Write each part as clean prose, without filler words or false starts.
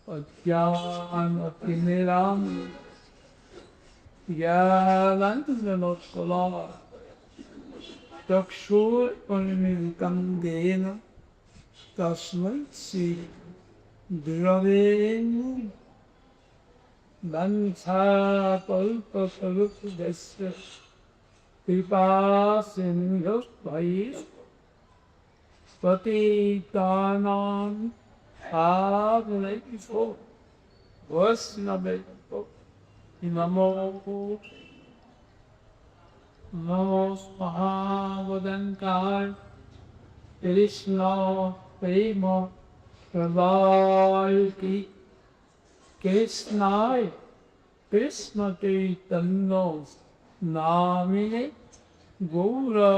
Ajnanatinirami Yalantanotkola Takshur Unmilitam Dena Tasmai Si Dhravenu Vancha Kalpa Kalupdasya Kripa Sindhu Bhais Patitanam Avalepo Vaisnavepo Namo Namo Mahavadankar Krishna Prema Pravalki Krishna Krishna Chaitanya Namine Gaura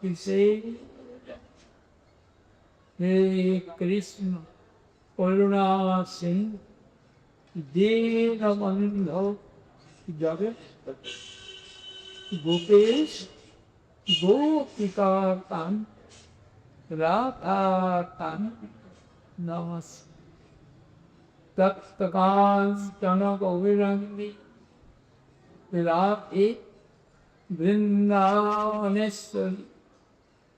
Pise Hare Krishna Karuna Singh Dina Bandho Jagat Gopesh Gopika Tan Radha Tan Namas Taptakan Jana Govirandi Virati Vrindavaneshwari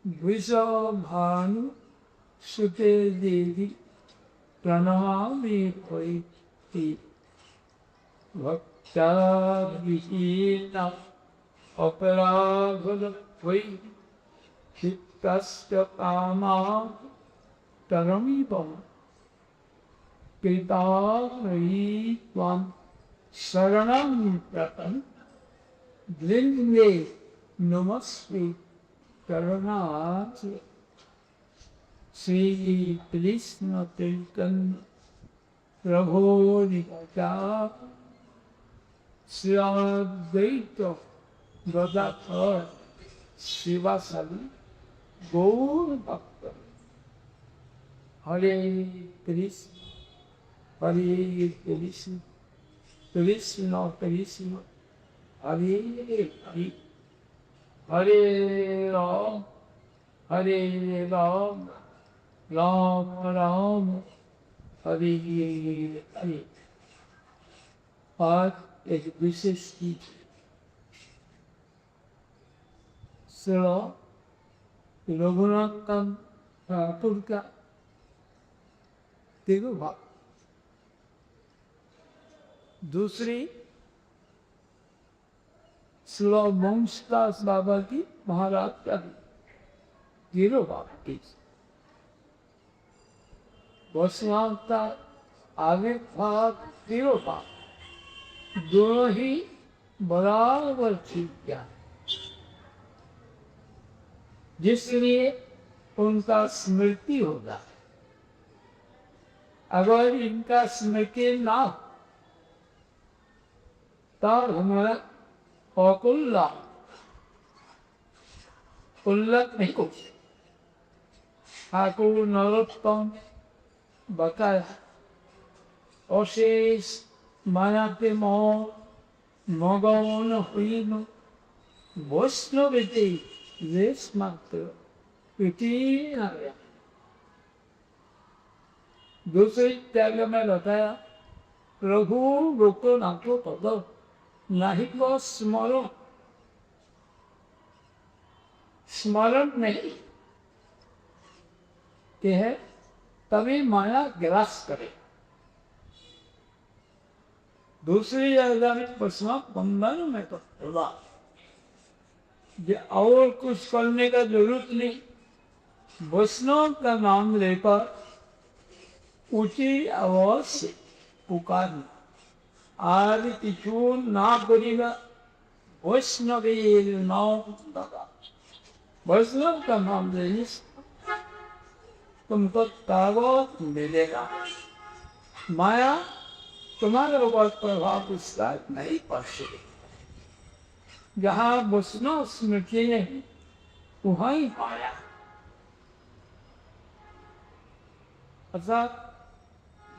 Vrishabhanu Sute Devi Pranami Paiti Bhakta Vihina Aparagala Vai Chittasya Kama Taramibam Krita Tvam Saranam Pratam Dvinde Namaste Karanati Sri Krishna Chaitanya Prabhu Nitya Sri Advaita Gadadhar Srivasadi Gaur Bhakta Hare Krishna Hare Krishna Krishna Krishna Hare Hare Hare Ram Hare Ram Ram Ram Hare Hare आज एक विशेष चीज सुनो रघुनाथ ठाकुर का तिरुभाव दूसरी श्लो वंशदास बाबा की महाराज का तिरुभाव की वैष्णव का आगे भाग तिरुभाव दोनों ही बराबर ठीक क्या जिसलिए उनका स्मृति होगा। अगर इनका स्मृति ना हो तब हमारा अकुल्ला उल्लत नहीं कुछ ठाकुर नरोत्तम बताया अशेष मायाते मोह मगन हुईन वैष्णवेते लेश मात्र दूसरे त्याग में बताया प्रभु रोको नाको पद नाही को स्मरण स्मरण नहीं के है तभी माया ग्रास करे। दूसरी जगह में प्रश्न बंधन में तो होगा और कुछ करने का जरूरत नहीं। वैष्णव का नाम लेकर ऊंची आवाज से पुकारना आज किचू ना करेगा वैष्णवी नाम लगा। वैष्णव का नाम लेने से तुमको ताकत मिलेगा। माया तुम्हारे ऊपर प्रभाव उसका नहीं पड़ सके। जहाँ वैष्णव स्मृति नहीं वहाँ ही माया। अर्थात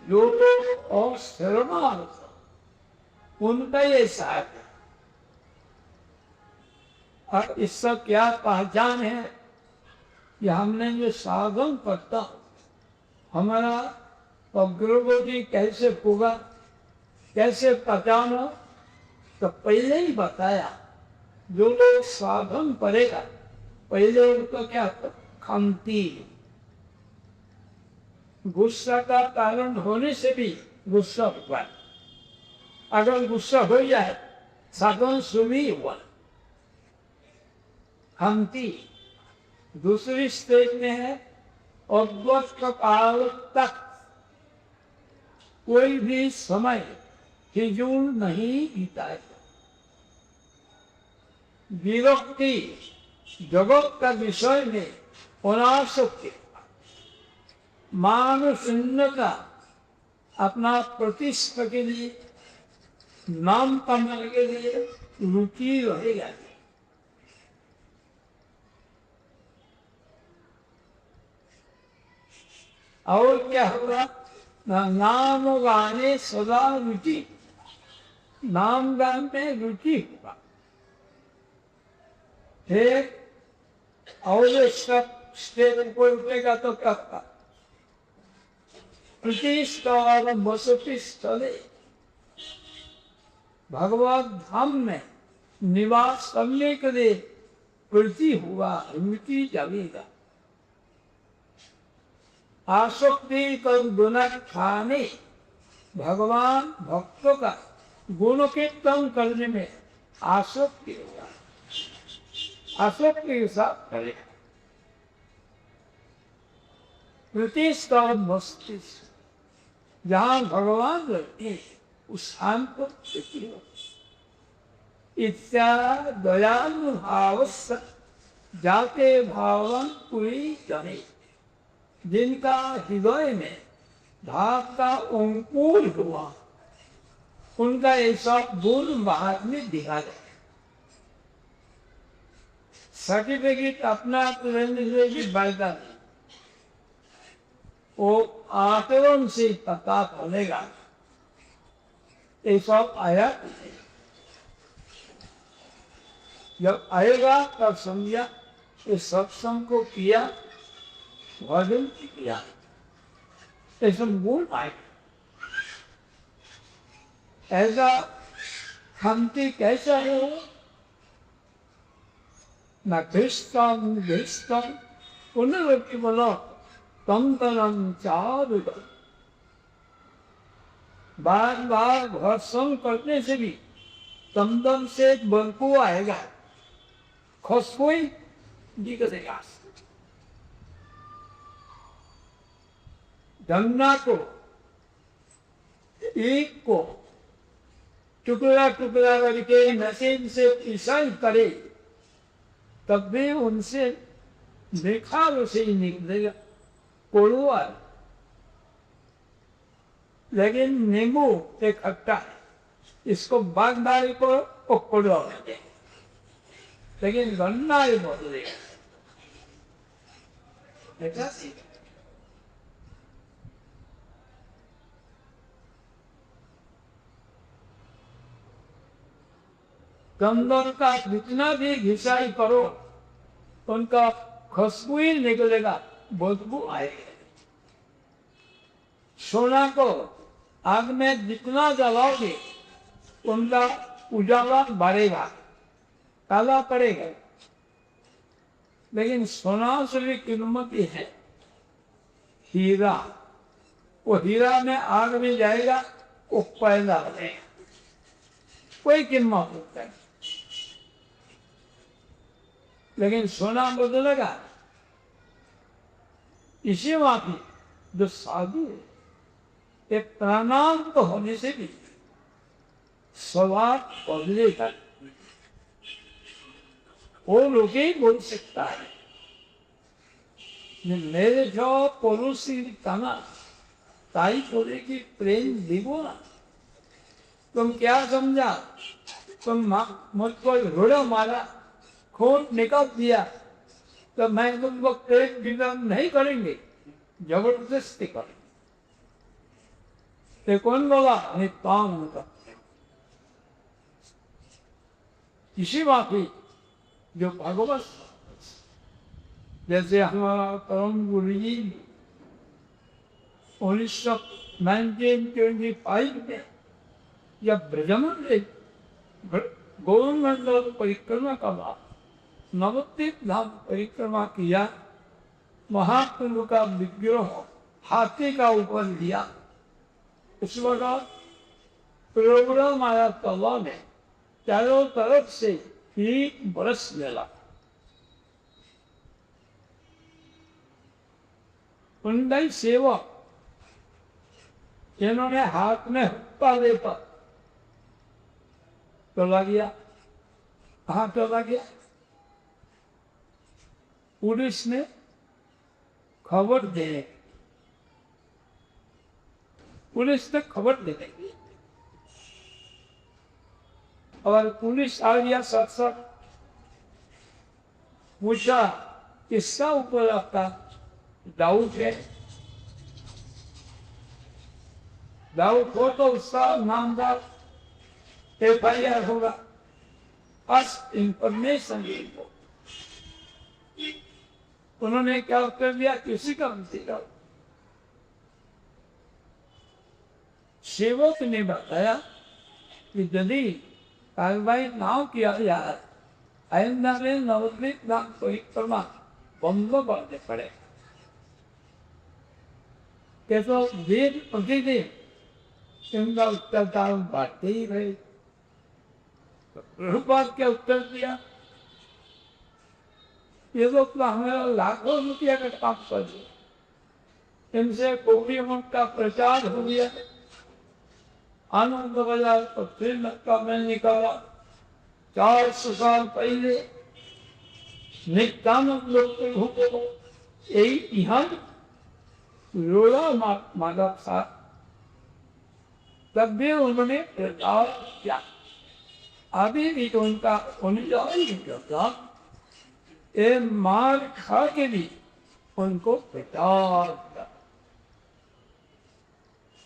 लोग और शरणार्थ उनका ये साथ है। और इसका क्या पहचान है कि हमने जो साधन करता हमारा अग्रगति कैसे होगा, कैसे पचाना, तो पहले ही बताया। जो लोग साधन करेगा पहले उनको क्या खांति, गुस्सा का कारण होने से भी गुस्सा हुआ, अगर गुस्सा हो जाए साधन सुनी हुआ खांति। दूसरी स्टेज में है अद्वैत काल तक कोई भी समय फिजूल नहीं बीता। विरक्ति जगत का विषय में अनासक्ति, मान शून्यता, अपना प्रतिष्ठा के लिए, नाम कमाने के लिए रुचि रहेगा। और क्या होगा, नाम गाने सदा रुचि, नाम गान में रुचि होगा। फिर और सब स्टेज को उठेगा तो कब प्रतिष्ठा बसती स्थले, भगवत धाम में निवास करने के लिए वृद्धि हुआ, रुचि जागेगा। आसक्ति कर गुना खाने, भगवान भक्तों का गुण कीर्तन करने में आसक्ति होगा, आसक्ति के साथ करे। प्रतिष्ठा मस्तिष्क, जहां भगवान रहते उस स्थान को इत्या दयालु भाव जाते भावन पूरी जाने, जिनका हृदय में भाव का अंकुर हुआ, उनका ऐसा गुण बाहर में दिखा जाए। सर्टिफिकेट अपना फायदा नहीं, वो आचरण से पता चलेगा। ये सब आया, जब आएगा तब समझा ये सत्संग को किया, भजन किया, ये सब गुण आए। ऐसा शांति कैसा है वो, न धृष्टम धृष्टम पुनर्वृत्ति बोलो तम तरम चारु, बार बार घर्षण करने से भी तमदम से बदबू आएगा, खुशबू दिखेगा। गन्ना को एक को टुकड़ा टुकड़ा करके मशीन से पिसाई करे तब भी उनसे देखा उसे ही निकलेगा, कोड़ुआ। लेकिन नींबू एक खट्टा है, इसको बागदारी को कोड़ुआ कहते हैं, लेकिन गन्ना ही बदलेगा। कंदन का जितना भी घिसाई करो उनका खुशबू ही निकलेगा, बदबू आएगी। सोना को आग में जितना जलाओगे उनका उजाला बढ़ेगा, काला पड़ेगा। लेकिन सोना से भी कीमती है हीरा, वो हीरा में आग में जाएगा, वो पैदा होगा, कोई कीमत होता है। लेकिन सोना बदलेगा। इसी बात जो साधु है, एक प्राणांत होने से भी स्वभाव बदलेगा। वो लोग ही बोल सकता है मेरे जो पड़ोसी तना ताई बोले कि प्रेम दिवो ना, तुम क्या समझा, तुम मुझको घोड़ा मारा, खून निकाल दिया, तो मैं तुमको प्रेम विधान नहीं करेंगे, जबरदस्ती करेंगे। तो कौन बोला, नित्यानंद का। इसी बात ही जो भगवत, जैसे हमारा परम गुरु जी 1925 में जब ब्रजमन ने गौरमंडल परिक्रमा का बाद नवद्वीप धाम परिक्रमा किया, महाप्रभु का विग्रह हाथी का ऊपर लिया। उस वक्त प्रोग्राम आया तवा में चारों तरफ से एक बरस मिला। उन्नई सेवक जिन्होंने हाथ में हुक्का लेकर चला गया, कहाँ चला गया? पुलिस ने खबर दे, पुलिस ने खबर दे दी और पुलिस आ गया। सत्संग पूछा किसका ऊपर आपका डाउट है? डाउट हो तो उसका नामदार FIR होगा। फर्स्ट इंफॉर्मेशन लिखो। उन्होंने क्या उत्तर दिया? किसी का नहीं। सेवक ने बताया कि यदि कार्रवाई ना किया जाए, आइंदा में नवद्वीप धाम परिक्रमा बंद करने पड़े। कैसे दिन प्रतिदिन इनका उत्तरदान बढ़ते ही रहे। प्रभुपाद क्या उत्तर दिया? ये लोग तो हमें लाखों रुपया का काम कर दिया, इनसे कोटी मत का प्रचार हो गया। आनंद बाजार पर फिर का मैं निकाला 400 साल पहले नित्यानंद लोग प्रभु को यही यहाँ रोड़ा माला था, तब भी उन्होंने प्रचार किया। अभी भी तो उनका करता मार खा के भी उनको प्रचार किया।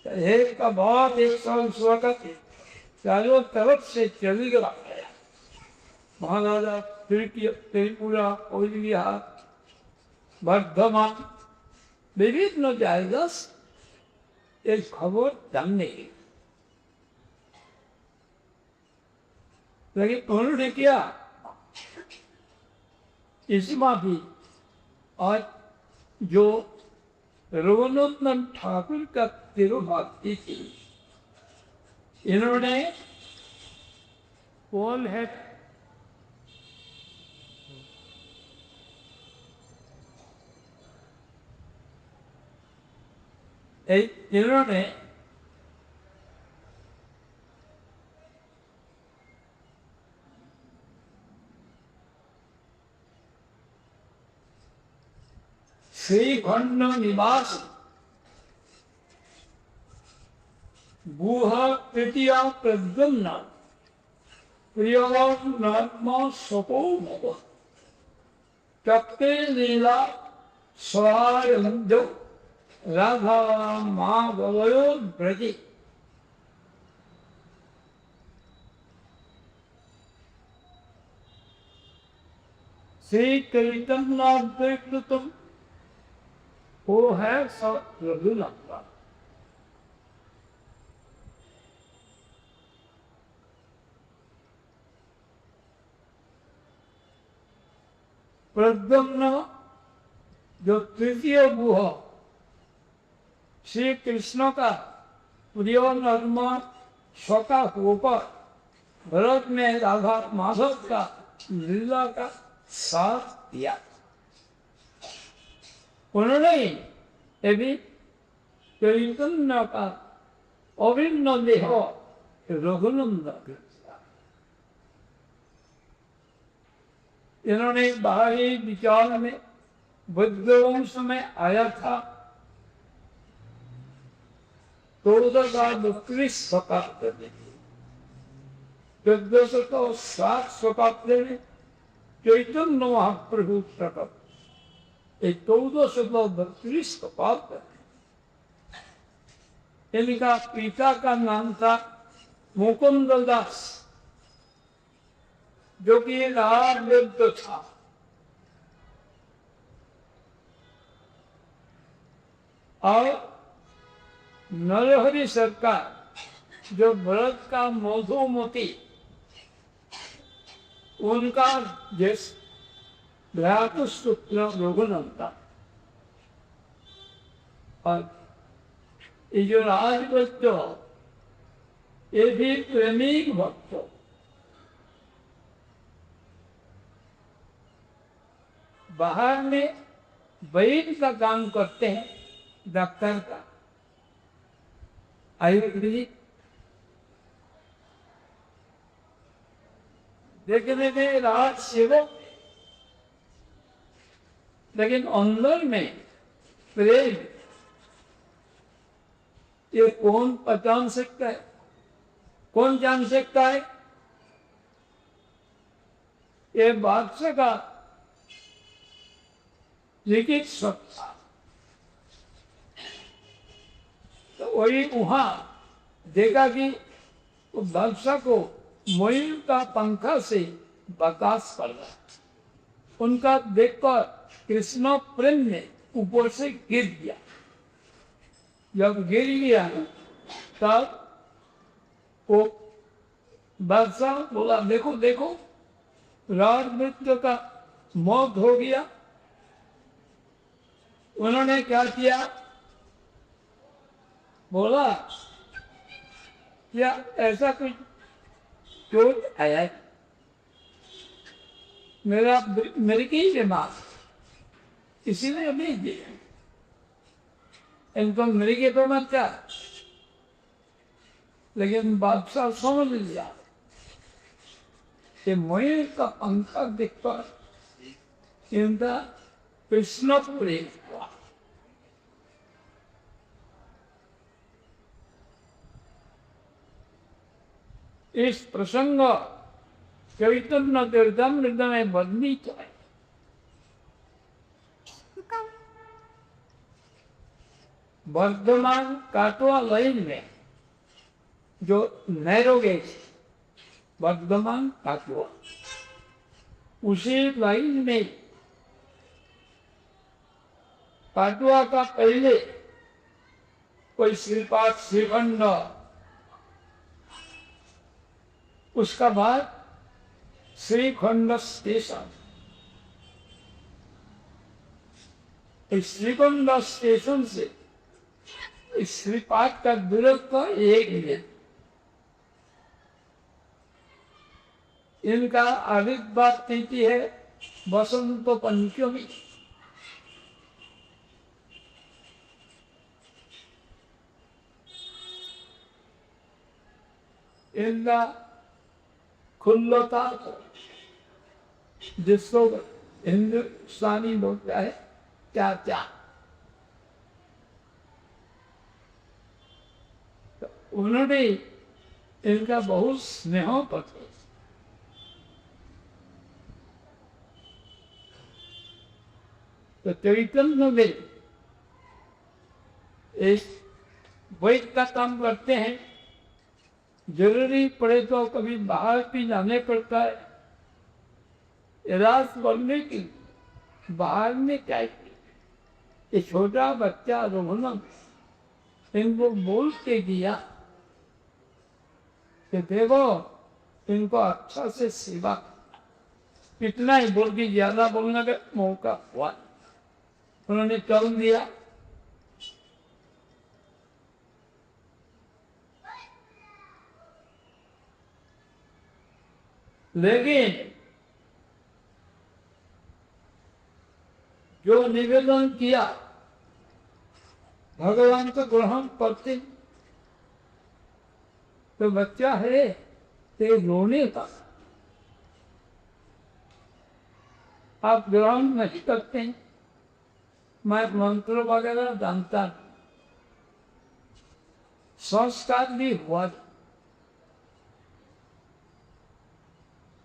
एक का बहुत 100 स्वागत चारों तरफ से चली गया। महाराजा त्रिपुरा, कोलिया, वर्धमान विभिन्न जाएगा एक खबर जानने। लेकिन उन्होंने किया इसमें भी। और जो रघुनंदन ठाकुर का तिरुभक्ति थी, इन्होंने कौन है इन्होंने श्रीखंड निवास गुह तृतीया प्रद्युम्न प्रियमा सपो तप्ते लीला स्वारंजो राधा माँ बवयो ब्रजी। श्री चैतन्य वो है सब रघुनंदन। प्रद्युम्न जो तृतीय गुह श्री कृष्ण का प्रिय नर्मा स्वका होकर भरत में राधा माधव का लीला का साथ दिया। उन्होंने यदि चैतन्य का अभिन्न देह रघुनंदन, इन्होंने बाहरी विचार में बुद्धवंश में आया था 1432 शताब्दी में। 1407 शताब्दी में चैतन्य महाप्रभु प्रकट। 1432 शताब्दी में इनका पिता का नाम था मुकुंद दास, जो कि राजवृद्ध था। और नरहरि सरकार जो भरत का मधुमती उनका जिस भ्रातुष्पुत्र रघुनंदन और ये जो राजभक्त ये भी प्रेमी भक्त बाहर में वैद्य का काम करते हैं, डॉक्टर का आयुर्वेदिक, देखने में राज सेवक, लेकिन अंदर में प्रेम ये कौन पहचान सकता है, कौन जान सकता है? ये बादशाह का चिकित्सक था, तो वही वहां देखा कि उस बादशाह को मयूर का पंखा से बकास पड़ रहा, उनका देखकर कृष्ण प्रेम में ऊपर से गिर गया। जब गिर गया तब वो बादशाह बोला, देखो देखो राजमित्र का मौत हो गया। उन्होंने क्या किया, बोला क्या ऐसा कुछ चोट आया है? मेरे की बीमार इसीलिए भेज दिया, इनको मेरे के तो मत क्या। लेकिन बादशाह समझ लिया कि मयूर का पंखा देखकर इनका कृष्ण प्रेम हुआ। इस प्रसंग चैतन्य चरितामृत में वर्णित है। वर्धमान काटवा लाइन में जो नैरो गेज वर्धमान काटवा, उसी लाइन में काटवा का पहले कोई श्रीपाद श्रीखंड, उसका बाद श्रीखंड स्टेशन, इस श्रीखंड स्टेशन से इस श्रीपाद का दूरत्व 1 मील। इनका आविर्भाव तिथि है बसंत पंचमी। इनका खुल्लता जिसको हिंदुस्तानी बोलता है क्या क्या, तो उन्होंने इनका बहुत स्नेह पत्र तो चैतन्य में एक वैद्य का काम करते हैं। जरूरी पड़े तो कभी बाहर भी जाने पड़ता है, इलाज करने की बाहर में क्या ये छोटा बच्चा रोहन इनको बोल के दिया कि देखो इनको अच्छा से सेवा, इतना ही बोल के ज्यादा बोलने का मौका हुआ, उन्होंने चल दिया। लेकिन जो निवेदन किया भगवान को ग्रहण करते, तो बच्चा है तो रोने का आप ग्रहण नहीं करते। मैं मंत्र वगैरह जानता हूं, संस्कार भी हुआ,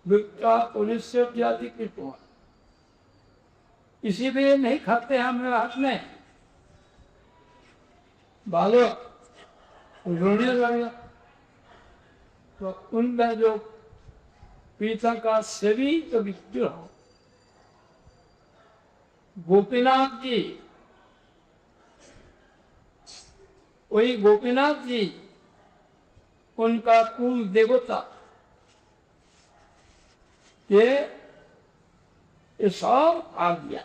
विद्या पुलिस इत्यादि की हुआ, इसीलिए नहीं खाते हम रात में। बालक रोने लगा तो उनका जो पिता का शरीर विग्रह गोपीनाथ जी वही गोपीनाथ जी उनका कुल देवता, ये सब आ गया।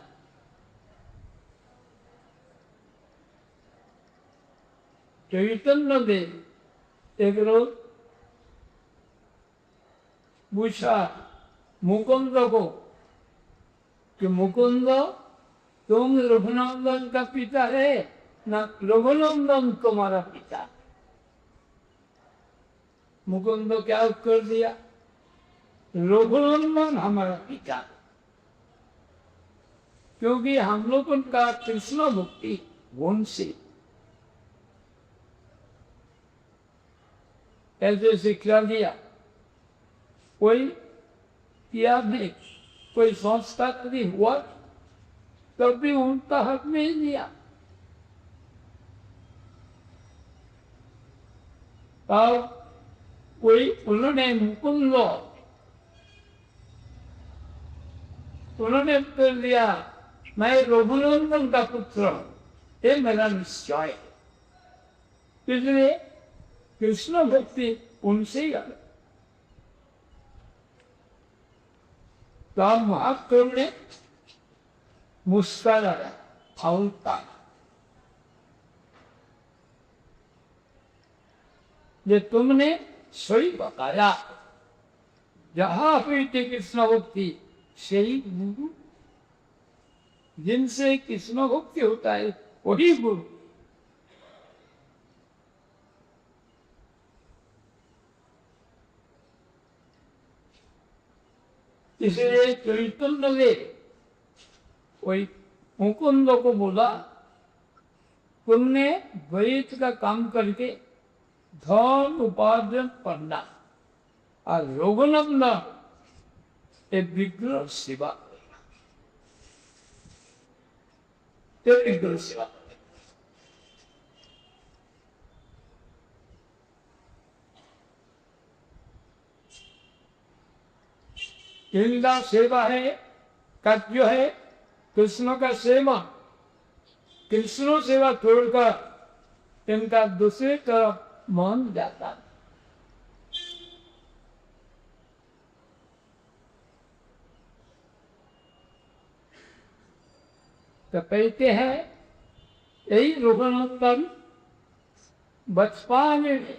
चैतन्य देव एक रोज पूछा मुकुंद को कि मुकुंद तुम रघुनंदन का पिता है ना रघुनंदन तुम्हारा पिता? मुकुंद क्या उत्तर दिया? रघुनंदन हमारा पिता, क्योंकि हम लोग उनका कृष्ण भक्ति गुण से ऐसे शिक्षा दिया। कोई किया नहीं, कोई संस्था कभी हुआ तब भी उनका हक नहीं दिया। तब कोई उन्होंने मुकुंद उन्होंने उत्तर दिया मैं रघुनंदन का पुत्र हूं, ये मेरा निश्चय, इसलिए कृष्ण भक्ति उनसे ही आए। तब महाप्रभु ने मुस्कुराया और कहा ये तुमने सही बताया, जहां हुई थी कृष्ण भक्ति सही गुरु, जिनसे कृष्ण भक्ति होता है वही गुरु। इसलिए चैतन्य देव वही मुकुंद को बोला तुमने वैद का काम करके धन उपार्जन करना और रघुनंदन एक विग्रह सेवा, विग्रह सेवा। इनका सेवा है, कर्तव्य है कृष्ण का सेवा। कृष्ण सेवा छोड़कर इनका दूसरी तरफ मन जाता है। तो कहते हैं यही रघुनंदन बचपन में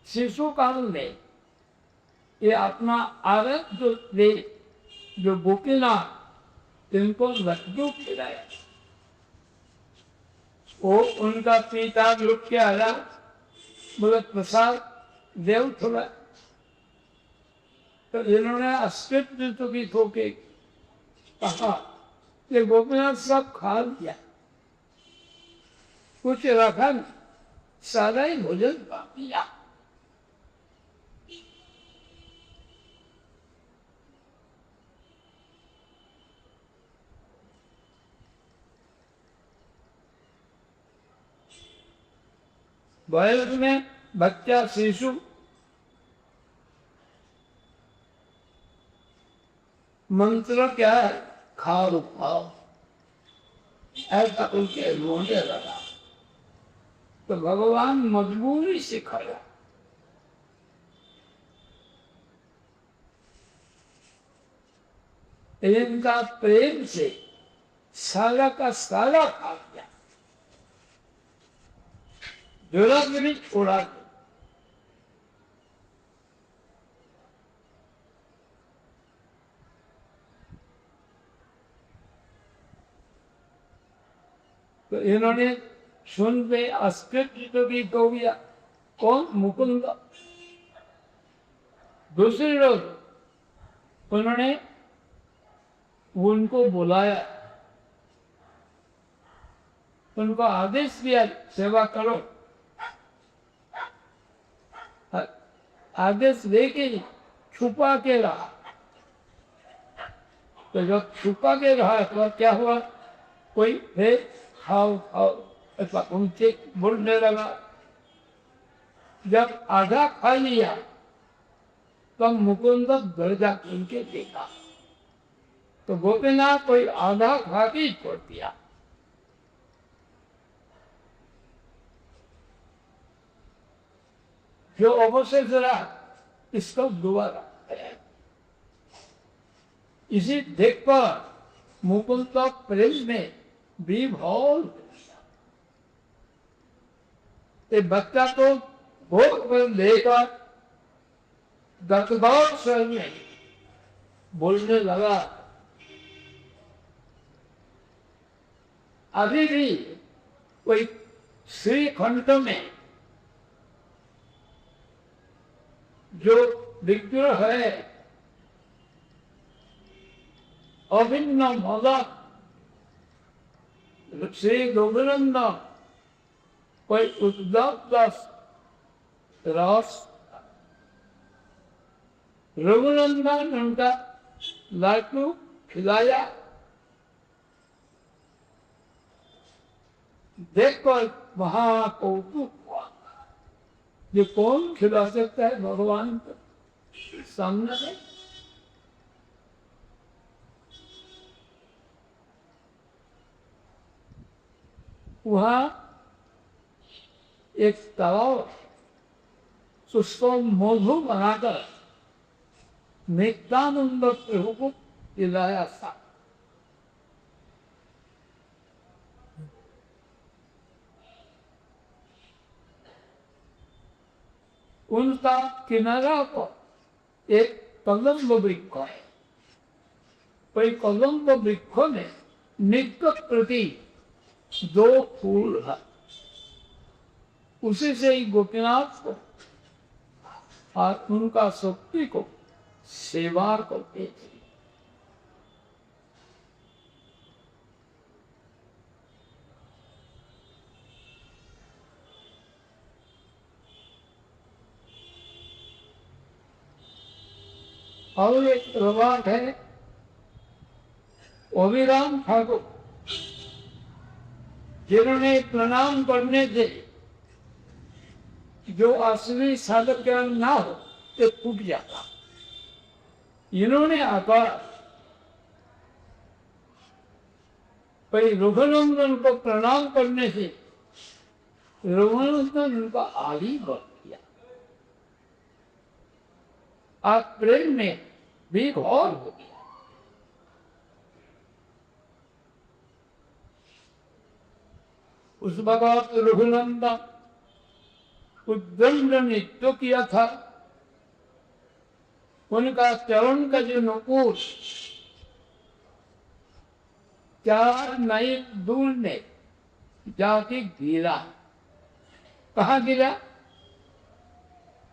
शिशु काल में ये अपना आराध्य दे जो गोपीनाथ इनको लड्डू खिलाया, वो उनका पिता लुट के आया, बोले प्रसाद देव थोड़ा, तो इन्होंने अस्तित्व की ठोके कहा ये गोपीनाथ सब खा लिया, कुछ रखा नहीं, सारा ही भोजन खा लिया। वयस में बच्चा शिशु मंत्र क्या है? खाओ खाओ, ऐसा उनके रोने लगा तो भगवान मजबूरी से खाया। इनका प्रेम से सारा का सारा खा गया, जरा भी छोड़ा। तो इन्होंने सुन पे अस्तित्व भी खो गया। कौन? मुकुंद। दूसरे रोज उन्होंने उनको बुलाया, उनको आदेश दिया सेवा करो। आदेश देके छुपा के रहा, तो जब छुपा के रहा तो क्या हुआ? कोई है खाओ खाओ ऐसा उनसे बोलने लगा। जब आधा खा लिया तब मुकुंद घर जाकर उनके देखा तो गोपीनाथ कोई आधा खा के छोड़ दिया। जो अवशेष रहा इसको दोबारा। इसी देखकर मुकुंद का प्रेम में विभोर। बच्चा को भोग पर लेकर दर्दनाक स्वर में बोलने लगा, अभी भी कोई श्रीखंड में जो विग्रह है अभिन्न मदक श्री गोविंद कोई उद्दत रस रघुनंदन उनका लाडू खिलाया। देखकर वहां कौतुक हुआ, ये कौन खिला सकता है भगवान को सामने में। वहां एक तालाब उसको मधु बनाकर नित्यानंद प्रभु को पिलाया था। उनका किनारा पर एक कदम्ब वृक्ष है। कोई कदम्ब वृक्ष में नित्य प्रति 2 फूल है। उसी से ही गोपीनाथ को और उनका शक्ति को सेवा करते थे। और एक प्रवाद है, अभिराम ठाकुर जिन्होंने प्रणाम करने से जो असली साधक ज्ञान ना हो तो टूट जाता, इन्होंने आकर भाई रघुनंदन को प्रणाम करने से रघुनंदन उनका आदि बन गया। आप प्रेम में भी और हो गया। उस वक्त रघुनंदन उद्दंड नृत्य किया था। उनका चरण का जो नुपुर 4 मील दूर में जाके गिरा। कहाँ गिरा?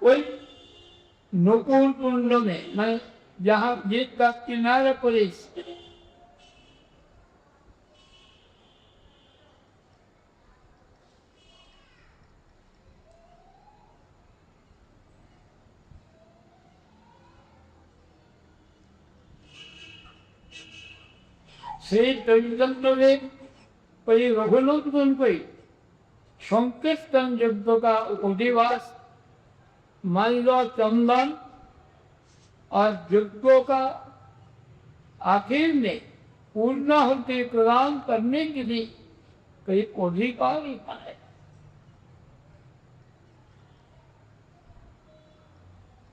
वही नुपुर कुंड में, मैं जहाँ गीत का किनारे पर श्री चैतन्य देव पहले रघुनंदन को संकीर्तन यज्ञ का अधिवास माल्य चंदन और यज्ञों का आखिर में पूर्णाहुति प्रदान करने के लिए कई अधिकारी बनाए।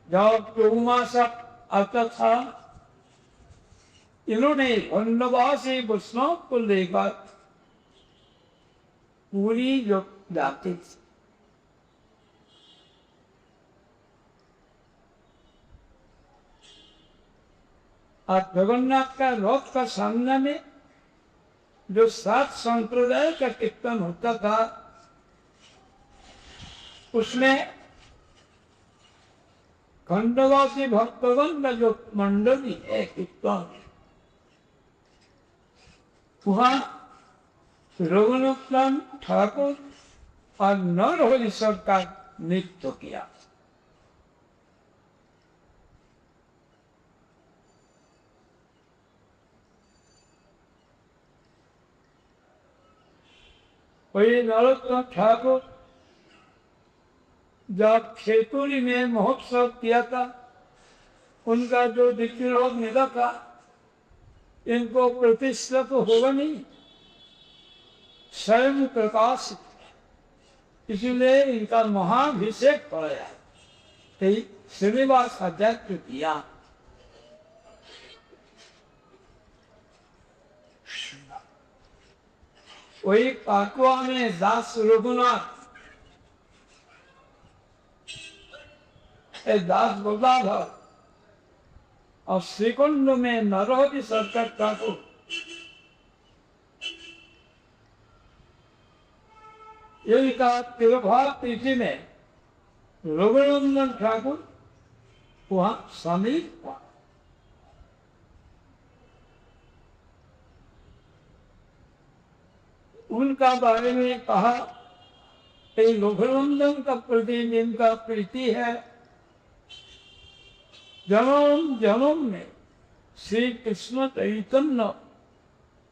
जब चौमासा आता था, इन्होंने खंडवासी वैष्णव को लेकर पूरी जाती थी। और जगन्नाथ का रथ का सामने में जो 7 संप्रदाय का कीर्तन होता था, उसमें खंडवासी भक्तगण का जो मंडली है कीर्तन, वहां रघुनंदन ठाकुर और नरहरि का नृत्य किया। वही नरोत्तम ठाकुर जब खेतुरी में महोत्सव किया था, उनका जो विग्रह मिला था, इनको प्रतिष्ठा तो होगा नहीं, स्वयं प्रकाश, इसलिए इनका महाभिषेक कराया। श्रीनिवास आचार्य किया। वही पाकुआ में दास रघुनाथ दास बोला था और श्रीकुंड में नरहरि सरकार ठाकुर यही कहा तिरुभाव तिथि में रघुनंदन ठाकुर वहां शामिल हुआ। उनका बारे में कहा कि रघुनंदन का प्रति जिनका प्रीति है जन्म जन्म में श्री कृष्ण चैतन्य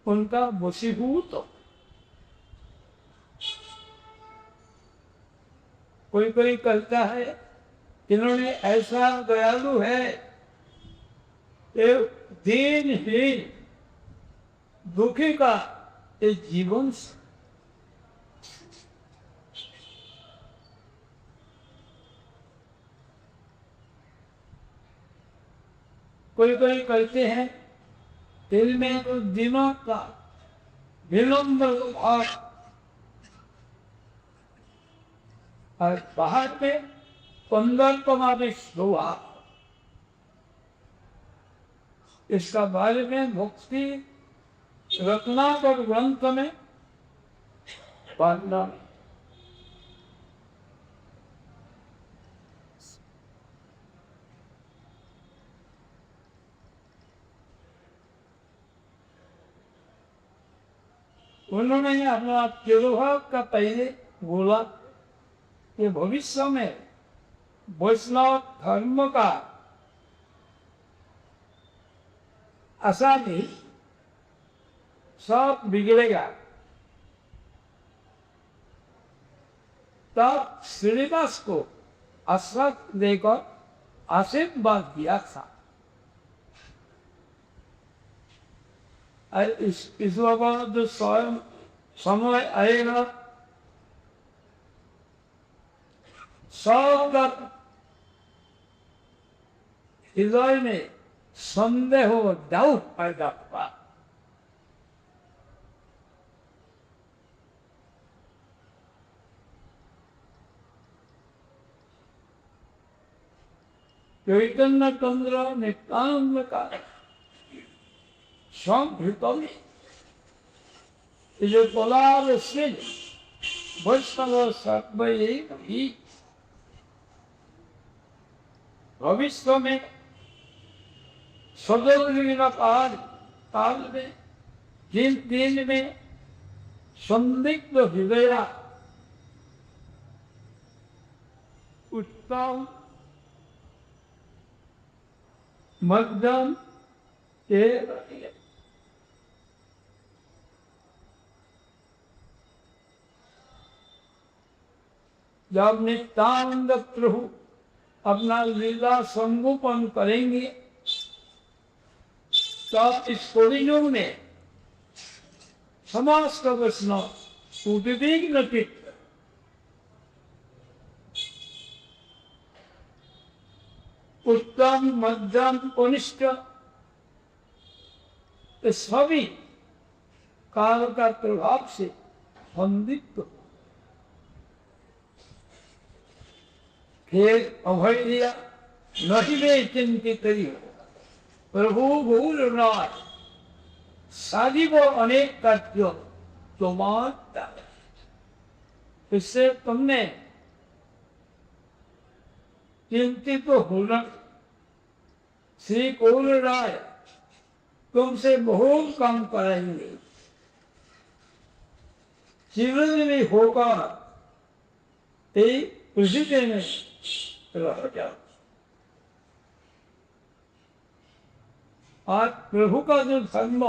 उनका वशीभूत। कोई कोई कहता है इन्होंने ऐसा दयालु है दीनहीन दुखी का एक जीवन कोई कोई कहते हैं दिल में तो दिनों का विलंब और बाहर में 15 कमाने शोभा। इसका बारे में मुक्ति रत्नाकर ग्रंथ में पढ़ना। उन्होंने अपना तिरुभाव का पहले बोला कि भविष्य में वैष्णव धर्म का आसानी सब बिगड़ेगा। तब श्रीनिवास को आश्वासन देकर आशीर्वाद दिया था। इस वक्त जो स्वयं समय आएगा सबका हृदय में संदेह हो डाउट पैदा हुआ। चैतन्य चंद्र नित्यानंद का संभृतम जो पोलार से वैष्णव सर्वैव ही भविष्य में सदैव काल में जिन दिन में संदिग्ध हृदय उत्तम मध्यम जब नित्यानंद प्रभु अपना लीला संगोपन करेंगे तब इस कलियुग में समस्त वैष्णव उद्विग्न चित्त उत्तम मध्यम कनिष्ठ सभी काल का प्रभाव से संदिग्ध फिर अभय दिया नहीं वे चिंतित प्रभु भूल राय शादी को अनेक कार्य तो मानता इससे तुमने चिंतित तो होना। श्री कौल राय तुमसे बहुत काम कराएंगे जीवन में होकर पृथ्वी में रह जाओ। आज प्रभु का जो धर्म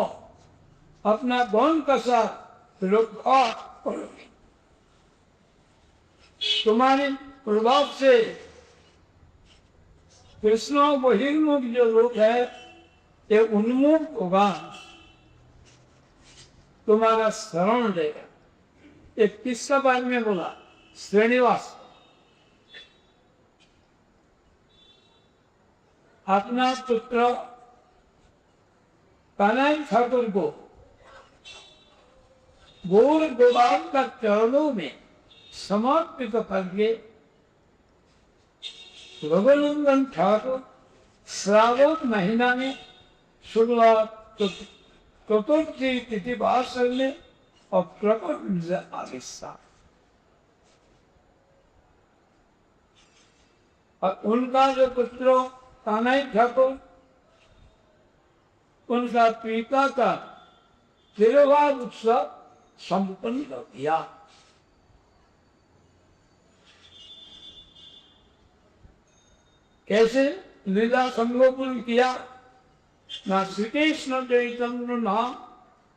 अपना गौन का साथ रखा तुम्हारे प्रभाव से कृष्ण बहिर्मुख जो लोग है ये उन्मुख होगा तुम्हारा शरण देगा। एक किस्सा बारे में बोला श्रीनिवास अपना पुत्र कानाई ठाकुर को गौर गोपाल का चरणों में समर्पित करके रघुनंदन ठाकुर श्रावण महीना में शुक्ला चतुर्थी तिथि वासर में और प्रकट आविष्कार और उनका जो पुत्र कानाई ठाकुर उनका पिता का तिरुवार उत्सव संपन्न किया। कैसे लीला संगोपन किया ना श्री कृष्ण चैतन्य नाम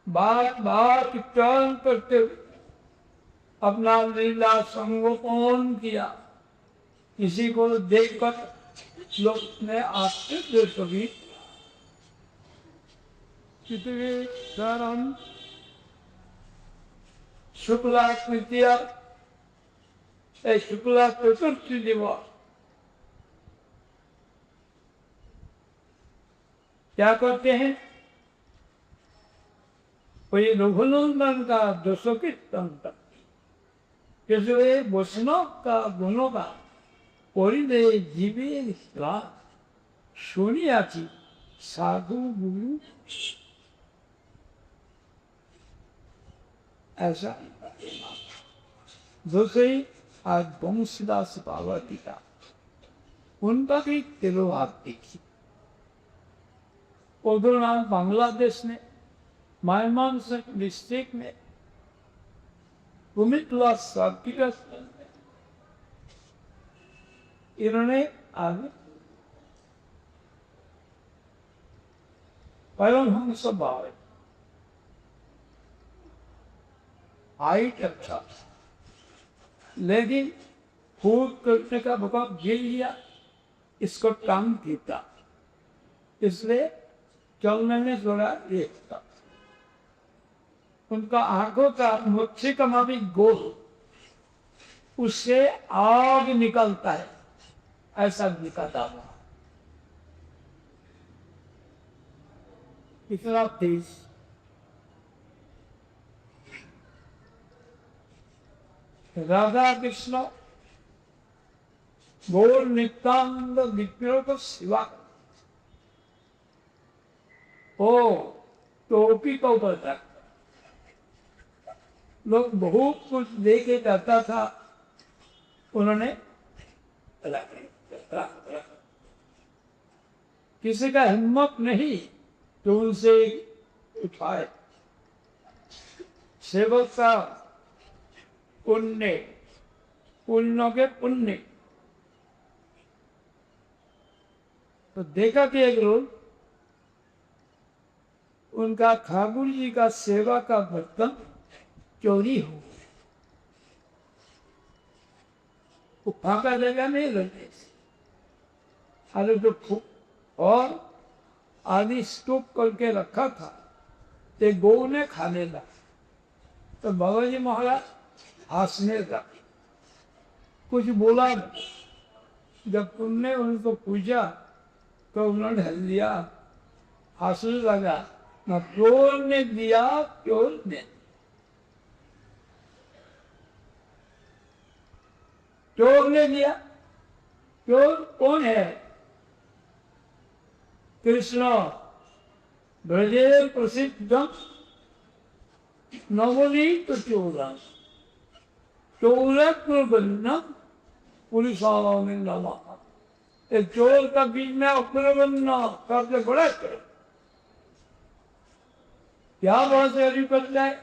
बार बार कीर्तन करते अपना लीला संगोपन किया। किसी को देखकर लोग ने आश्चर्य कभी शुक्ला तृतीया शुक्ला चतुर्थी दिवस क्या करते हैं? कोई रघुनंदन का दशकीर्तन किसी वैष्णव का गुणों का परिदय जीवे सुनियाची साधु गुरु ऐसा दूसरी आज वंशदास पार्वती का उनका भी तिरुवार देखी उधर बांग्लादेश में मायमानसिंह डिस्ट्रिक्ट में कुमितला सर्किटस इन्होंने आगे परमहंस भाव हाइट अच्छा लेकिन फूड करने का बहुत गिर लिया इसको काम किया इसलिए चलने में थोड़ा देखता उनका आंखों का मुच्छी का भी गोल उससे आग निकलता है ऐसा निकलता हुआ इतना तेज राधा कृष्ण गौर नित्यानंद विग्रह को सिवा ओ टोपी को बता लोग बहुत कुछ लेके जाता था उन्होंने किसी का हिम्मत नहीं तो उनसे उठाए सेवक का पुण्य पुण्यों के पुण्य तो देखा कि एक रोज उनका ठाकुर जी का सेवा का बर्तन चोरी हो वो फाका जगह नहीं रहते अरे तो और आदि स्टोप करके रखा था ते गौ ने खाने लगा तो बाबा जी महाराज हंसने लगा कुछ बोला जब तुमने उनको पूछा तो उन्होंने हल दिया हंसने लगा न चोर ने दिया चोर ने चोर ने दिया चोर कौन है कृष्ण ब्रजे प्रसिद्ध नवनीत चोरा चौरत्न बन्ना पुलिस वालों ने डाला एक चोर का बीच में अपने बनना सबसे बड़ा चोर क्या बात है करता है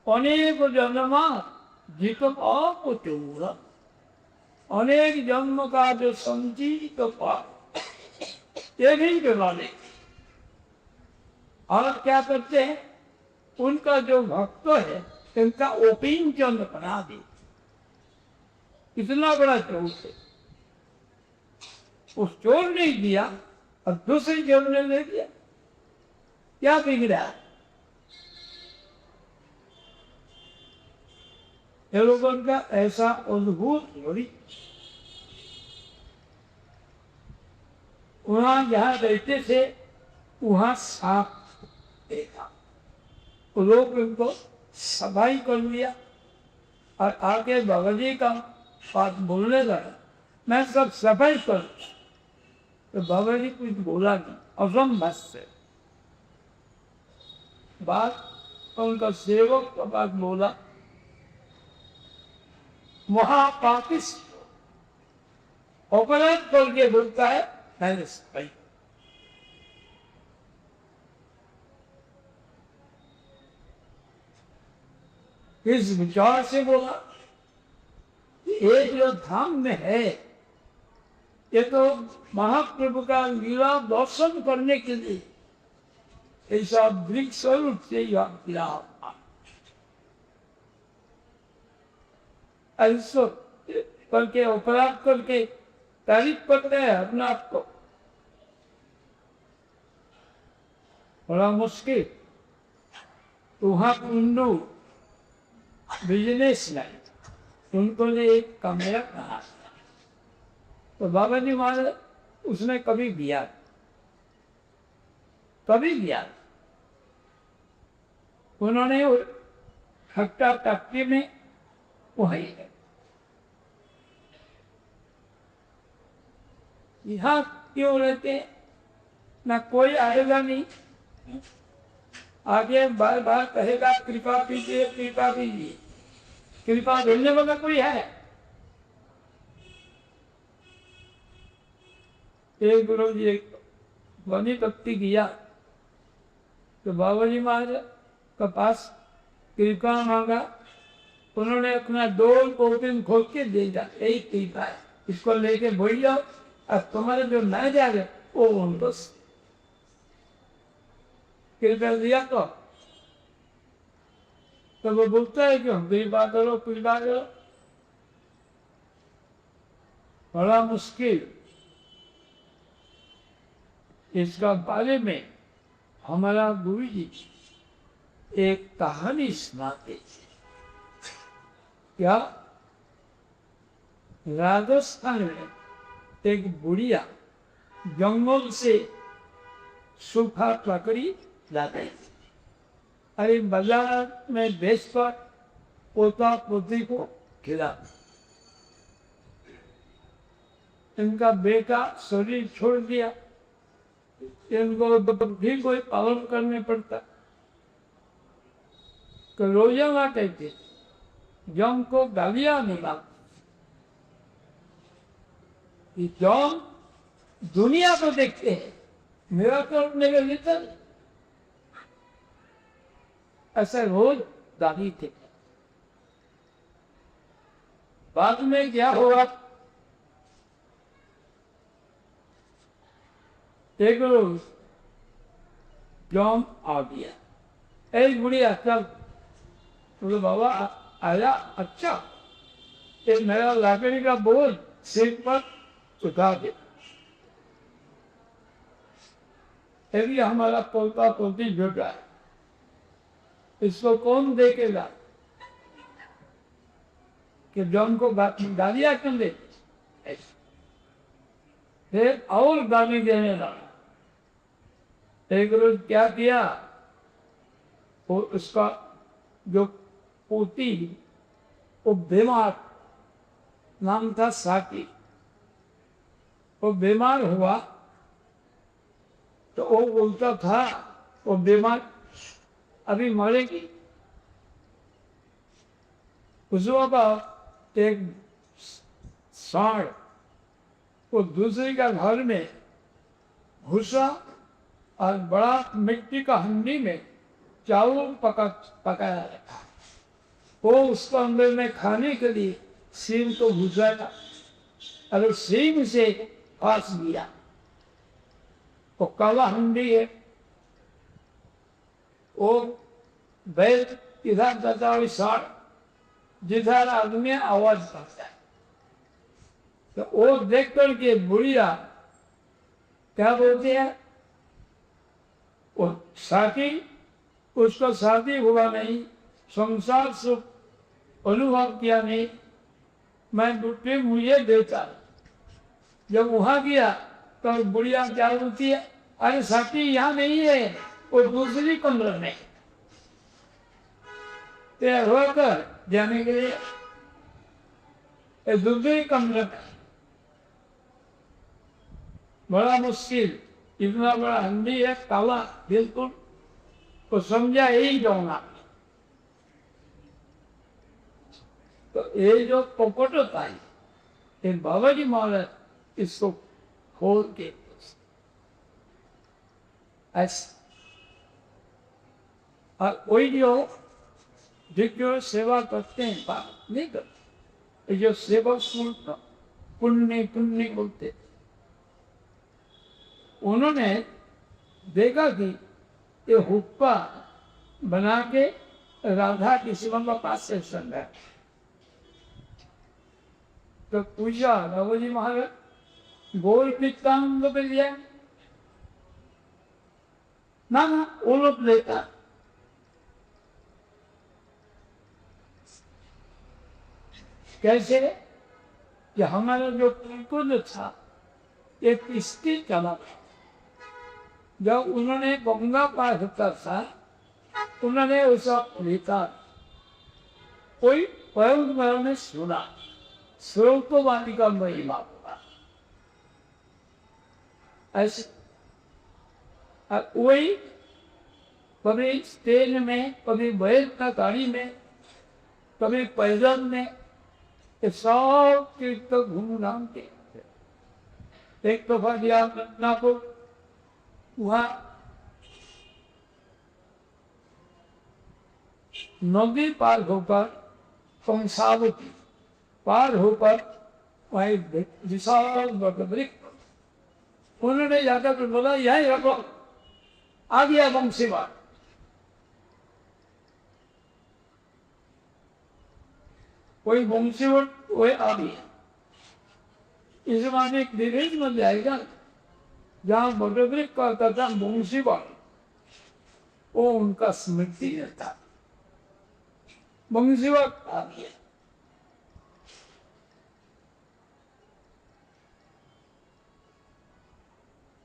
अनेक जन्मा जीत पाप चोरा अनेक जन्म का जो संचित पाप ये नहीं करवाने और क्या करते हैं उनका जो भक्त है उनका ओपिंचन बना दे इतना बड़ा चोर है उस चोर ने दिया और दूसरे चोर ने ले दिया क्या बिगड़ा ये लोगों का ऐसा अद्भुत जोड़ी वहां जहाँ रहते थे वहां सांप देखा, लोग उनको सफाई कर लिया और आके बाबा जी का बात बोलने लगा, मैं सब सफाई कर। तो बाबा जी कुछ बोला नहीं, असंभव से बात। उनका सेवक का बात बोला, महापापिष्ट अपराध करके बोलता है मैंने सफाई। इस विचार से बोला, एक जो धाम में है ये तो महाप्रभु का लीला दर्शन करने के लिए ऐसा वृक्ष स्वरूप से ऐसा करके अपराध करके तारीफ करते हैं अपने आप को, बड़ा मुश्किल। वहां कुंडू बिजनेस नहीं, उनको ने एक कमरा कहा, तो बाबा जी महाराज उसने कभी दिया, उन्होंने खट्टा टक्की में वही है। यहाँ क्यों रहते, ना कोई आएगा नहीं, आगे बार बार कहेगा कृपा कीजिए कृपा कीजिए, कृपा ढूंढने वाला कोई है? एक गुरु जी एक वनी भक्ति किया तो बाबा जी महाराज के पास कृपा मांगा, उन्होंने अपना डोल पोपिन खोल के दे दिया, यही कृपा है, इसको लेके बोल जाओ, अब तुम्हारे जो न जाए वो बस कृपा दिया तो वो बोलता है कि हम कृपा करो कृपा करो, बड़ा मुश्किल। इसका बारे में हमारा गुरु जी एक कहानी सुनाते थे। क्या राजस्थान में एक बुढ़िया जंगल से सूखा लकड़ी लाते थे, अरे बाजार में बेचकर पोता पोती को खिला। इनका बेटा शरीर छोड़ दिया, इनको भी कोई पालन करने पड़ता, तो रोजाना कहते जम को गालियां मिला, जम दुनिया को देखते हैं, मेरा तो अपने के भीतर ऐसा रोज गाली थे। बाद में क्या हुआ, एक रोज जॉन आ गया, एक बुढ़िया सब बोले बाबा आया, अच्छा एक नया लकड़ी का बोझ सिर पर उठा दे, यदि हमारा पोता पोती जुटा है, इसको कौन देखेगा? कि जॉन को गालियां क्यों दे? फिर और गाली देने लगा। एक रोज क्या किया, वो उसका जो पोती वो बीमार, नाम था साकी, वो बीमार हुआ तो वो बोलता था वो बीमार अभी मरेगी। उस वक्त एक सांड वो दूसरे का घर में घुसा और बड़ा मिट्टी का हंडी में चावल पकाया रखा, वो उसको अंदर में खाने के लिए सीम को घुसाया और सीम से फांस लिया। वो काला हंडी है, वो बैल इधर जाता हुई सांड जिधर आदमी आवाज करता है, तो वो देख करके बुढ़िया क्या बोलती है, वो साथी उसको शादी हुआ नहीं, संसार सुख अनुभव किया नहीं, मैं बुढ़ी मुझे देता। जब वहां गया तो बुढ़िया क्या होती है, अरे सती यहाँ नहीं है, वो दूसरी कमरे में तैयार होकर जाने के लिए दूसरी कमरे में। बड़ा मुश्किल, इतना बड़ा हंडी है काला बिल्कुल, तो समझा यही जाऊंगा। तो ये जो पोपट होता है, ये बाबा जी महाराज इसको खोल के ऐसे, और कोई जो सेवा करते हैं पाप नहीं करते, जो सेवा सुनता पुण्य पुण्य बोलते, उन्होंने देखा कि ये हुक्का बना के राधा की शिवम का पास से सुन रहा है, तो पूछा बाबू जी महाराज गोल पित्तांग पे लिया ना, वो लोग लेता कैसे कि हमारा जो कुल था एक किस्ती चला, जब उन्होंने गंगा पार होता था उन्होंने उसका लेता, कोई परम ने सुना स्वरूपवाणी का महिमा होगा ऐसे, वही कभी ट्रेन में, कभी बैल का गाड़ी में, कभी पैदल में, ये सब तीर्थ घूम घाम के एक दफा दिया घटना को, वहां नदी पार होकर कंसावती पार होकर वही विशाल वृक्ष, उन्होंने जाकर बोला यही रखो, आ गया वंशीवाद। कोई वंशीवाद वही आ गया, इस माने एक विदेश में जाएगा जहां वृक्ष का था वंशीवाद, वो उनका स्मृति था, वंशीवाद आ गया।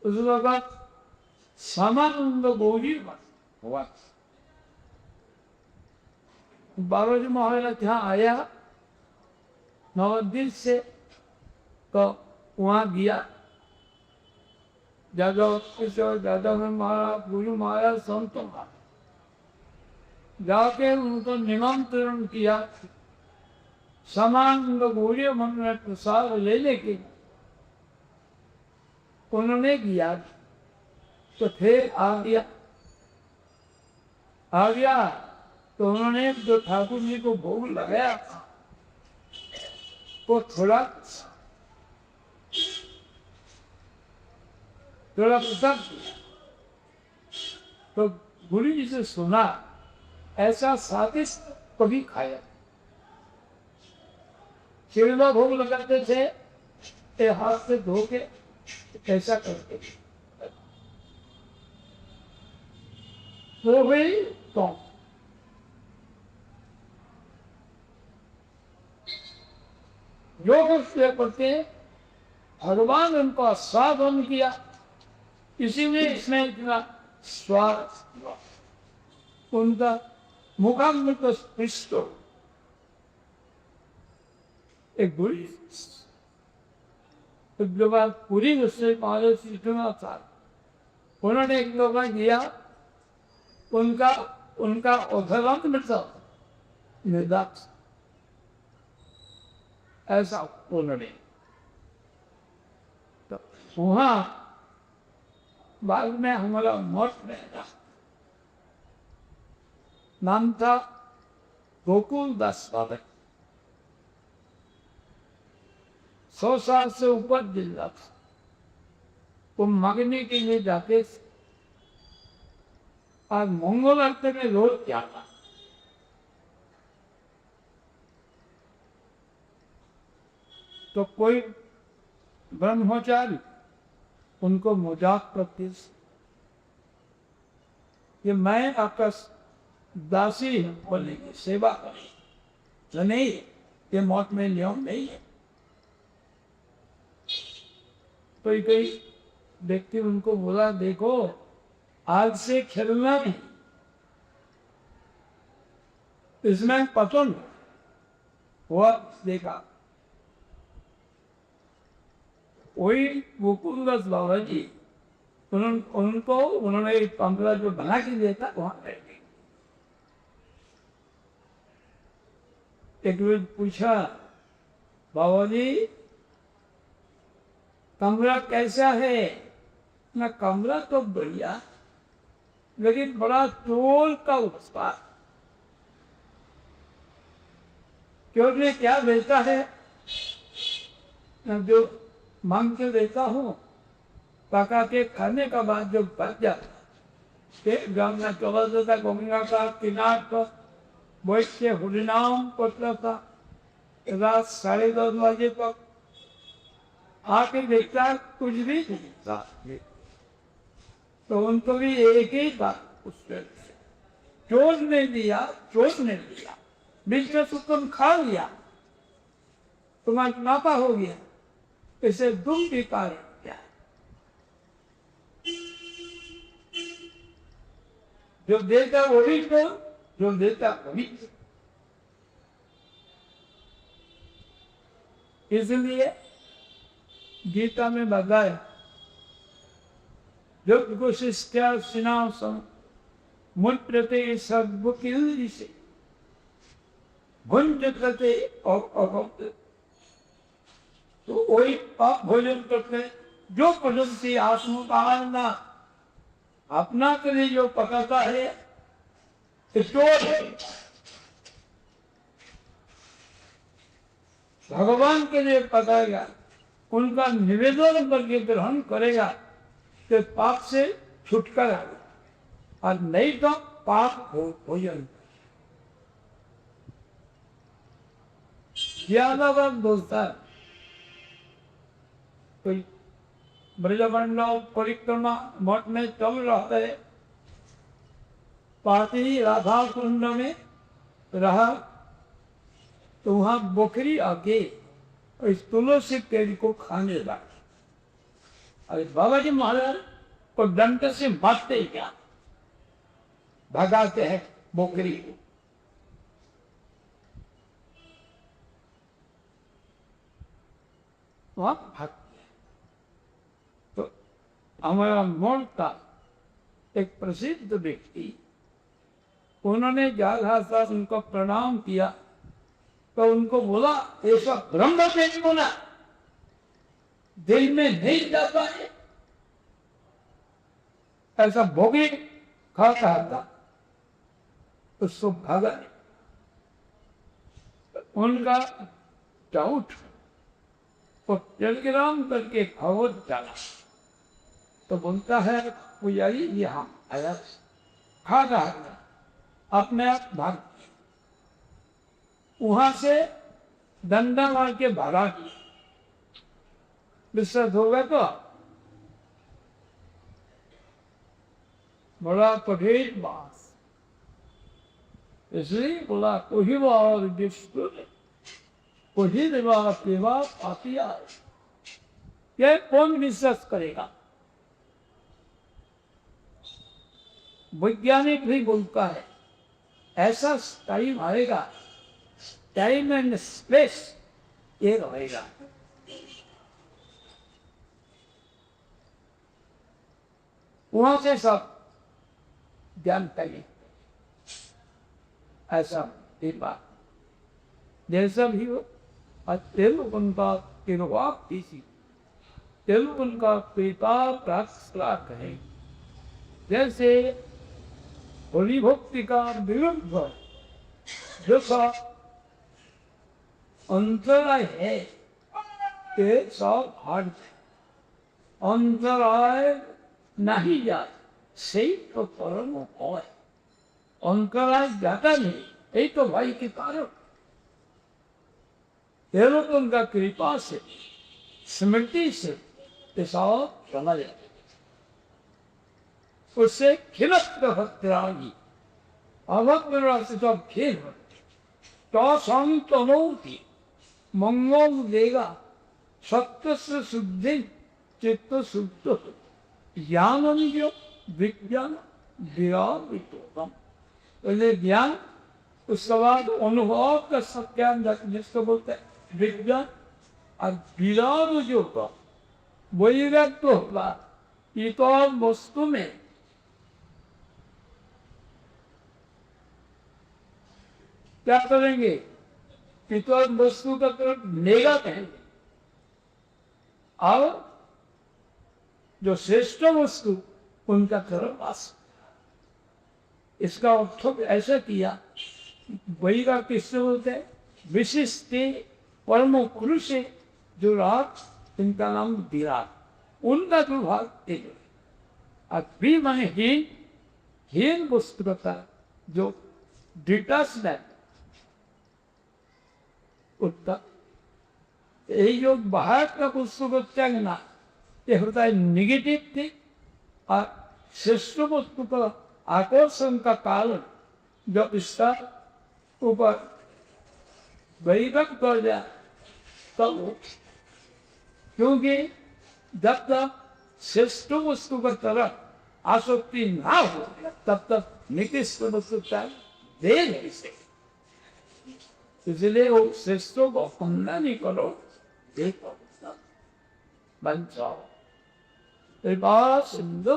उस वक्त समानंद गौरी हुआ, बाबा जी महाराज यहाँ आया नवद्वीप से, तो वहां गया जादव किशोर जादव महाराज गुरु महाराज संतों का, जाके उनको निमंत्रण किया समानंद गौरी मन में प्रसाद लेने के, उन्होंने किया तो फिर आ गया तो उन्होंने जो ठाकुर जी को भोग लगाया वो थोड़ा पसंद, तो गुरु जी से सुना ऐसा स्वादिष्ट कभी खाया, चिड़वा भोग लगाते थे ये हाथ से धो के ऐसा करके, हो गई तो जो कुछ करते भगवान उनका साधन किया, इसीलिए इसमें इतना स्वाद, उनका मुखामृत स्पृष्ट एक बुरी पूरी उससे पाले सीखना था, उन्होंने एक लोग किया, उनका उदाहरण मिलता निर्दाक्ष ऐसा उन्होंने, तो वहां बाद में हमारा मठ में नाम था गोकुल दास बाबा, 100 साल से ऊपर जिला था, वो मांगने के लिए जाते, आज मंगल आरती में रोज क्या था, तो कोई ब्रह्मचारी उनको मजाक करते, कि मैं आपका दासी बोलने की सेवा करें, तो नहीं, ये मौत में नियम नहीं है। तो कई व्यक्ति उनको बोला, देखो आज से खेलना नहीं, इसमें पतन हुआ। देखा वही गोकुलदास बाबा जी, उन्होंने एक कमरा जो बना के दिया था वहां बैठ गए। एक रोज पूछा, बाबा जी कमरा कैसा है? ना कमरा तो बढ़िया, लेकिन बड़ा टोल का उत्पाद। क्योंकि क्या देता है? जो मांग के देता हूँ, पका के खाने का बाद जो बच जाता है, गाँव में चला जाता गंगा का किनार पर बैठ के हरिनाम करता था रात 10:30 बजे तक। आके देखता कुछ भी नहीं था, तो उनको भी एक ही था, उससे चोर ने दिया, चोर ने दिया, बीच में तुम खा लिया, तुम्हारा नापा हो गया, इसे तुम भी पा क्या? जो देता वही तो, जो देता वही। इसलिए गीता में बताया, जब कुशिष्टा सिनासम मुद्रते सर्वकिल से भुंजते और तो वही पाप भोजन करते जो पद्धति आत्मकामना अपना के लिए जो पकाता है चोर है। भगवान के लिए पकाएगा, उनका निवेदन करके ग्रहण करेगा तो पाप से छुटकारा, और नहीं तो पाप भोजन। ज्यादा बात बोलता है कोई ब्रजमंडल परिक्रमा मठ में चल रहा है, पार्टी राधा कुंड में रहा, तो वहां बकरी आके इस तुलसी पेड़ को खाने लगा। अरे बाबा जी महाराज को डंडे से मारते ही क्या, भगाते हैं बकरी को। वहां भागते। तो हमारा मौन का एक प्रसिद्ध व्यक्ति, उन्होंने जाघासा उनको प्रणाम किया, तो उनको बोला, ऐसा ब्रह्म तेज बोला दिल में नहीं जाता है, ऐसा भोगी खाता था, उसको भागा। उनका डाउट वो टेलीग्राम करके खबर डाला, तो बोलता है पुजारी यहाँ आया, खा रहा था, अपने आप भाग, वहां से डंडा मार के भागा। विश्वास हो गया तो बड़ा कठिन बात, इसलिए बोला कोई बार विश्व कोई देवा सेवा पाती आए, ये कौन विश्वास करेगा? वैज्ञानिक भी बोलता है ऐसा टाइम आएगा, टाइम एंड स्पेस ये रहेगा। वहां से सब ज्ञान करिए, ऐसा एक बात जैसा भी हो। तेलुगुन का तिरुवाप किसी तेलुगुन का पिता प्राक है, जैसे होली भक्ति का विरुद्ध जो अंतराय है, ये सब हट अंतराय नहीं जाए, सही तो परम है, अंतराय जाता नहीं, यही तो भाई के कारण। तेलुगुन का कृपा से स्मृति से सब चला जाए, उससे खिलत भक्तरागी अभक्तरा से तो खेल तो संतनोति मंगल देगा सत्य से शुद्धि चित्त शुद्ध। ज्ञान जो विज्ञान विराम पहले ज्ञान, उसके बाद अनुभव का सत्यान जिसको बोलते हैं विज्ञान, और विराम जो होगा वैराग्य होगा। ये तो वस्तु में क्या करेंगे? इतर वस्तु का तरफ नेगा कहेंगे, और जो श्रेष्ठ वस्तु उनका तरफ वास। इसका अर्थ ऐसा किया, वैराग्य किससे बोलते हैं? विशिष्ट परम पुरुष जो रात, इनका नाम विराट, उनका जो भाग तेज। अभी मैंने हीन वस्तु का जो डिटैचमेंट उत्तर, यही जो बाहर का वस्तु को त्यागना, ये होता है निगेटिव थिंग। और श्रेष्ठ वस्तु का आकर्षण का कारण जब इसका ऊपर वैराग्य कर जाए तब, क्योंकि जब तक श्रेष्ठ वस्तु की तरफ आसक्ति ना हो तब तक निकृष्ट वस्तु का दे नहीं सकते। इसलिए वो श्रेष्ठों को हमला नहीं करो, देखो बन जाओ। एक बार सिंधु